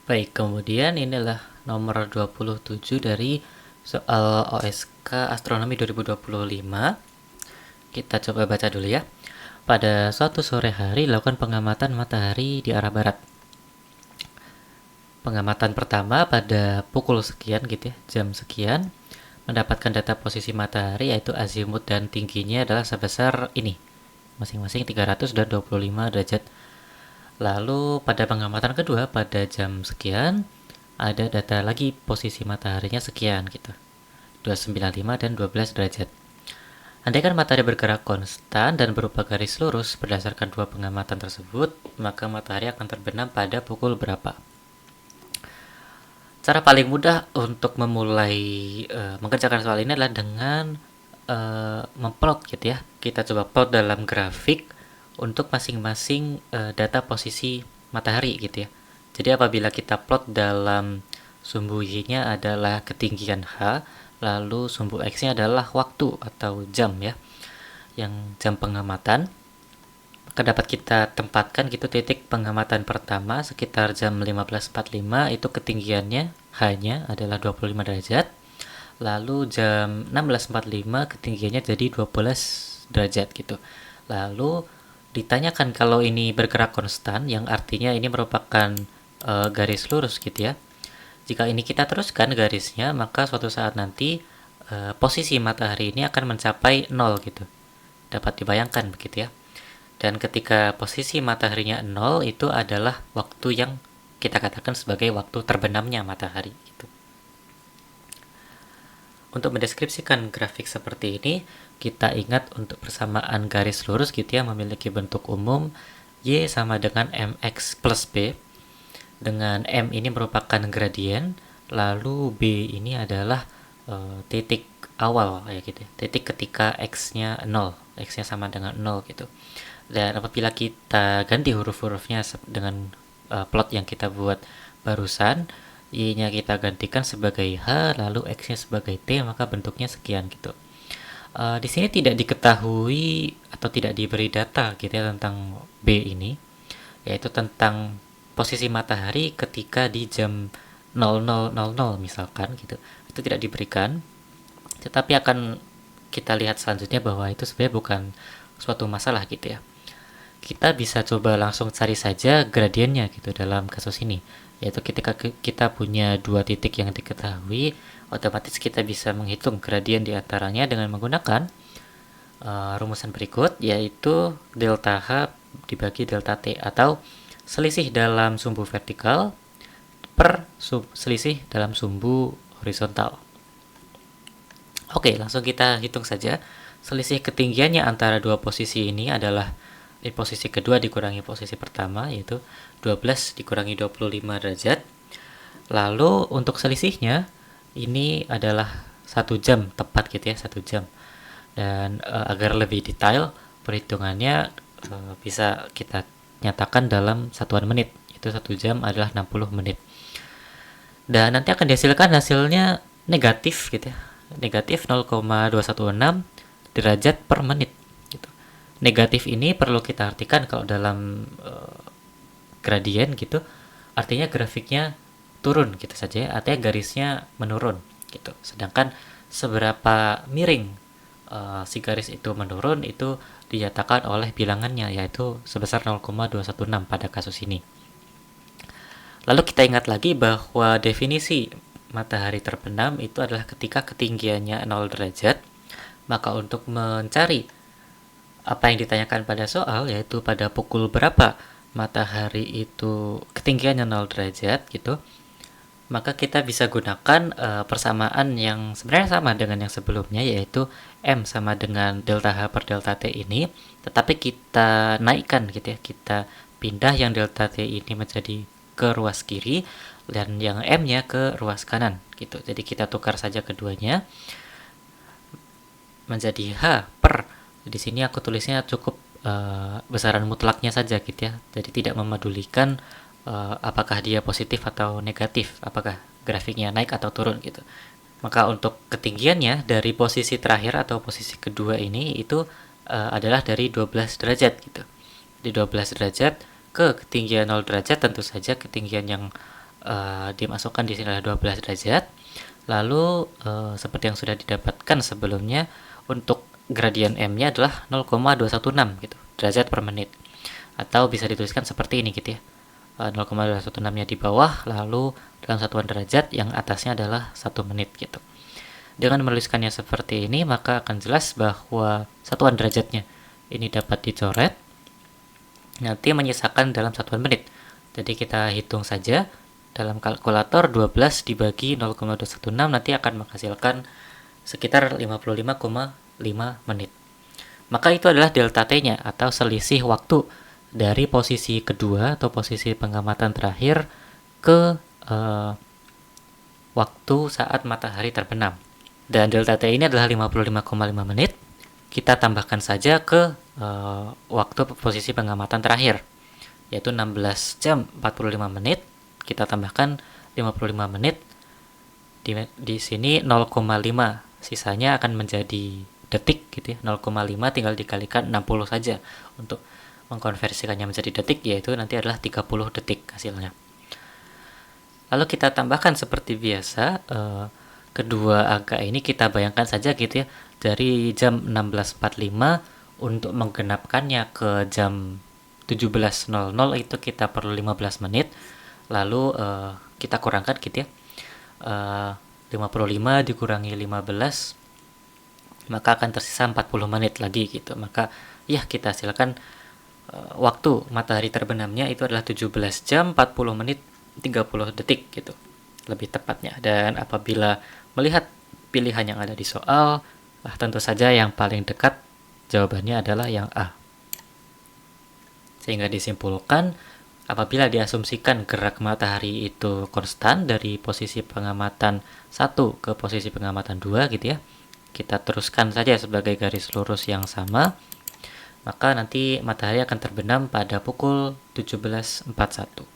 Baik, kemudian inilah nomor 27 dari soal OSK Astronomi 2025. Kita coba baca dulu ya. Pada suatu sore hari lakukan pengamatan matahari di arah barat. Pengamatan pertama pada pukul sekian gitu ya, jam sekian, mendapatkan data posisi matahari yaitu azimut dan tingginya adalah sebesar ini, masing-masing 300 dan 25 derajat. Lalu pada pengamatan kedua pada jam sekian ada data lagi posisi mataharinya sekian gitu. 295 dan 12 derajat. Andaikan matahari bergerak konstan dan berupa garis lurus berdasarkan dua pengamatan tersebut, maka matahari akan terbenam pada pukul berapa? Cara paling mudah untuk memulai mengerjakan soal ini adalah dengan memplot gitu ya. Kita coba plot dalam grafik untuk masing-masing data posisi matahari gitu ya. Jadi apabila kita plot dalam sumbu Y-nya adalah ketinggian H, lalu sumbu X-nya adalah waktu atau jam ya, yang jam pengamatan, maka dapat kita tempatkan gitu titik pengamatan pertama sekitar jam 15.45, itu ketinggiannya H-nya adalah 25 derajat. Lalu jam 16.45 ketinggiannya jadi 12 derajat gitu. Lalu ditanyakan kalau ini bergerak konstan, yang artinya ini merupakan garis lurus gitu ya. Jika ini kita teruskan garisnya, maka suatu saat nanti posisi matahari ini akan mencapai 0 gitu. Dapat dibayangkan begitu ya. Dan ketika posisi mataharinya 0, itu adalah waktu yang kita katakan sebagai waktu terbenamnya matahari gitu. Untuk mendeskripsikan grafik seperti ini, kita ingat untuk persamaan garis lurus gitu ya memiliki bentuk umum Y sama dengan mx plus B, dengan M ini merupakan gradien, lalu B ini adalah titik awal ya gitu, titik ketika X-nya 0, X-nya sama dengan 0 gitu. Dan apabila kita ganti huruf-hurufnya dengan plot yang kita buat barusan, Y-nya kita gantikan sebagai H, lalu X-nya sebagai T, maka bentuknya sekian gitu. Di sini tidak diketahui atau tidak diberi data gitu ya tentang B ini, yaitu tentang posisi matahari ketika di jam 00.00 misalkan gitu. Itu tidak diberikan, tetapi akan kita lihat selanjutnya bahwa itu sebenarnya bukan suatu masalah gitu ya. Kita bisa coba langsung cari saja gradiennya gitu dalam kasus ini, yaitu ketika kita punya dua titik yang diketahui, otomatis kita bisa menghitung gradien di antaranya dengan menggunakan rumusan berikut, yaitu delta H dibagi delta T, atau selisih dalam sumbu vertikal per selisih dalam sumbu horizontal. Oke, langsung kita hitung saja. Selisih ketinggiannya antara dua posisi ini adalah di posisi kedua dikurangi posisi pertama, yaitu 12 dikurangi 25 derajat. Lalu untuk selisihnya ini adalah 1 jam tepat gitu ya, 1 jam. Dan agar lebih detail perhitungannya bisa kita nyatakan dalam satuan menit. Itu 1 jam adalah 60 menit. Dan nanti akan dihasilkan hasilnya negatif gitu ya. Negatif 0,216 derajat per menit. Negatif ini perlu kita artikan kalau dalam gradien gitu, artinya grafiknya turun gitu saja, artinya garisnya menurun gitu. Sedangkan seberapa miring si garis itu menurun itu dinyatakan oleh bilangannya, yaitu sebesar 0,216 pada kasus ini. Lalu kita ingat lagi bahwa definisi matahari terbenam itu adalah ketika ketinggiannya 0 derajat. Maka untuk mencari apa yang ditanyakan pada soal, yaitu pada pukul berapa matahari itu ketinggiannya 0 derajat gitu, maka kita bisa gunakan persamaan yang sebenarnya sama dengan yang sebelumnya, yaitu M sama dengan delta H per delta T ini, tetapi kita naikkan gitu ya, kita pindah yang delta T ini menjadi ke ruas kiri dan yang M-nya ke ruas kanan gitu. Jadi kita tukar saja keduanya menjadi H per, di sini aku tulisnya cukup besaran mutlaknya saja gitu ya. Jadi tidak memedulikan apakah dia positif atau negatif, apakah grafiknya naik atau turun gitu. Maka untuk ketinggiannya dari posisi terakhir atau posisi kedua ini itu adalah dari 12 derajat gitu. Di 12 derajat ke ketinggian 0 derajat, tentu saja ketinggian yang dimasukkan di sini adalah 12 derajat. Lalu seperti yang sudah didapatkan sebelumnya, untuk gradien M-nya adalah 0,216 gitu, derajat per menit. Atau bisa dituliskan seperti ini gitu ya. 0,216-nya di bawah, lalu dalam satuan derajat yang atasnya adalah 1 menit gitu. Dengan menuliskannya seperti ini, maka akan jelas bahwa satuan derajatnya ini dapat dicoret, nanti menyisakan dalam satuan menit. Jadi kita hitung saja, dalam kalkulator 12 dibagi 0,216 nanti akan menghasilkan sekitar 55,5 menit. Maka itu adalah delta T-nya atau selisih waktu dari posisi kedua atau posisi pengamatan terakhir ke waktu saat matahari terbenam. Dan delta T ini adalah 55,5 menit. Kita tambahkan saja ke waktu posisi pengamatan terakhir, yaitu 16 jam 45 menit. Kita tambahkan 55 menit. Di sini 0,5, sisanya akan menjadi detik gitu ya. 0,5 tinggal dikalikan 60 saja untuk mengkonversikannya menjadi detik, yaitu nanti adalah 30 detik hasilnya. Lalu kita tambahkan seperti biasa kedua angka ini, kita bayangkan saja gitu ya, dari jam 16.45 untuk menggenapkannya ke jam 17.00 itu kita perlu 15 menit. Lalu kita kurangkan gitu ya, 55 dikurangi 15, maka akan tersisa 40 menit lagi gitu. Maka ya kita hasilkan waktu matahari terbenamnya itu adalah 17 jam 40 menit 30 detik gitu, lebih tepatnya. Dan apabila melihat pilihan yang ada di soal, tentu saja yang paling dekat jawabannya adalah yang A. Sehingga disimpulkan, apabila diasumsikan gerak matahari itu konstan dari posisi pengamatan 1 ke posisi pengamatan 2 gitu ya, kita teruskan saja sebagai garis lurus yang sama, maka nanti matahari akan terbenam pada pukul 17.41.